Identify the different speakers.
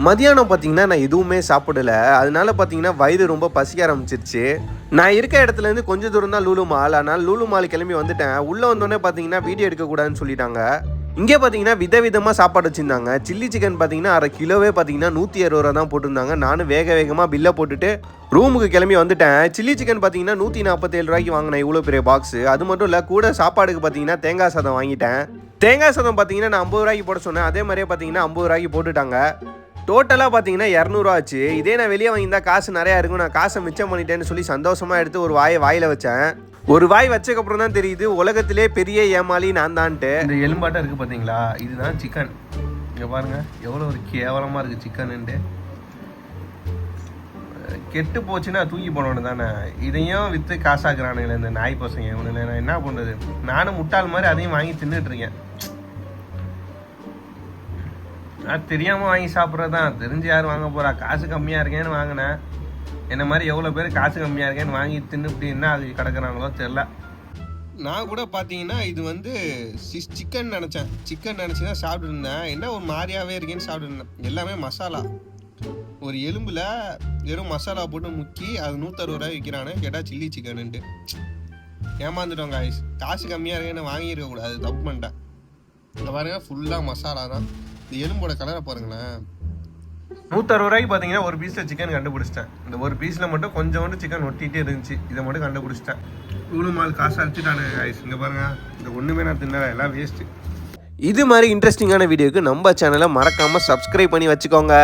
Speaker 1: மதியானம் பார்த்தீங்கன்னா நான் எதுவுமே சாப்பிடல. அதனால பார்த்தீங்கன்னா வயிறு ரொம்ப பசிக்க ஆரம்பிச்சிருச்சு. நான் இருக்க இடத்துலேருந்து கொஞ்சம் தூரம் தான் லூலு மால். அதனால் லூலு மால் கிளம்பி வந்துட்டேன். உள்ளே வந்தோடனே பார்த்தீங்கன்னா வீடியோ எடுக்கக்கூடாதுன்னு சொல்லிட்டாங்க. இங்கே பார்த்தீங்கன்னா விதவிதமாக சாப்பாடு வச்சுருந்தாங்க. சில்லி சிக்கன் பார்த்தீங்கன்னா அரை கிலோவே பார்த்தீங்கன்னா 160 ரூபா தான் போட்டிருந்தாங்க. நானும் வேகமாக பில்லை போட்டுட்டு ரூமுக்கு கிளம்பி வந்துட்டேன். சில்லி சிக்கன் பார்த்தீங்கன்னா 147 ரூபாய்க்கு வாங்கினேன், இவ்வளோ பெரிய பாக்ஸு. அது மட்டும் இல்லை, கூட சாப்பாடுக்கு பார்த்தீங்கன்னா தேங்காய் சாதம் வாங்கிட்டேன். தேங்காய் சாதம் பார்த்தீங்கன்னா நான் 50 ரூபாய்க்கு போட சொன்னேன். அதே மாதிரியே பார்த்தீங்கன்னா 50 ரூபாய்க்கு போட்டுட்டாங்க. டோட்டலாக பார்த்தீங்கன்னா 200 ரூபா ஆச்சு. இதே நான் வெளியே வாங்கியிருந்தா காசு நிறையா இருக்கும், நான் காசை மிச்சம் பண்ணிட்டேன்னு சொல்லி சந்தோஷமாக எடுத்து ஒரு வாயில் வச்சேன். ஒரு வாய் வச்சக்கப்புறம் தான் தெரியுது உலகத்திலே பெரிய ஏமாளி நான் தான்ட்டு. இந்த எலும்பாட்டம் இருக்குது பார்த்தீங்களா, இதுதான் சிக்கன். இங்கே பாருங்கள் எவ்வளோ ஒரு கேவலமாக இருக்குது சிக்கனுன்ட்டு. கெட்டு போச்சுன்னா தூக்கி போடணும் தானே. இதையும் விற்று காசாக்குறானுங்களே இந்த நாய் பசங்க. இவனு நான் என்ன பண்ணுறது, நானும் முட்டாள் மாதிரி அதையும் வாங்கி தின்னுட்ருக்கேன். நான் தெரியாமல் வாங்கி சாப்பிட்றது தான். தெரிஞ்சு யார் வாங்க போகிறா, காசு கம்மியாக இருக்கேன்னு வாங்கினேன். என்ன மாதிரி எவ்வளோ பேர் காசு கம்மியாக இருக்கேன்னு வாங்கி தின்னு இப்படி என்ன அது கிடக்குறாங்களோ தெரில. நான் கூட பார்த்தீங்கன்னா இது வந்து சிக்கன் நினச்சேன். சிக்கன் நினச்சி தான் சாப்பிட்டுருந்தேன். என்ன ஒரு மாதிரியாகவே இருக்கேன்னு சாப்பிட்டுருந்தேன். எல்லாமே மசாலா. ஒரு எலும்பில் வெறும் மசாலா போட்டு முக்கி அது 160 ரூபாய் விற்கிறானே. கேட்டால் சில்லி சிக்கனுன்ட்டு ஏமாந்துட்டோம் காய்ஸ். காசு கம்மியாக இருக்கேன்னு வாங்கியிருக்கக்கூடாது, தப்பு பண்ணிட்டேன். இந்த பாருங்க ஃபுல்லாக மசாலா தான். இந்த எலும்போட கலரை பாருங்களேன். 160 ரூபாய்க்கு பார்த்தீங்கன்னா ஒரு பீஸில் சிக்கன் கண்டுபிடிச்சிட்டேன். இந்த ஒரு பீஸில் மட்டும் கொஞ்சோண்டு சிக்கன் ஒட்டிகிட்டே இருந்துச்சு. இதை மட்டும் கண்டுபிடிச்சிட்டேன். இவ்வளோ மால் காசு அடிச்சுட்டானு காய்ஸ். இங்கே பாருங்கள், இந்த ஒன்றுமே நான் தின்னல, எல்லாம் வேஸ்ட்டு. இது மாதிரி இன்ட்ரெஸ்டிங்கான வீடியோக்கு நம்ம சேனலை மறக்காமல் சப்ஸ்கிரைப் பண்ணி வச்சுக்கோங்க.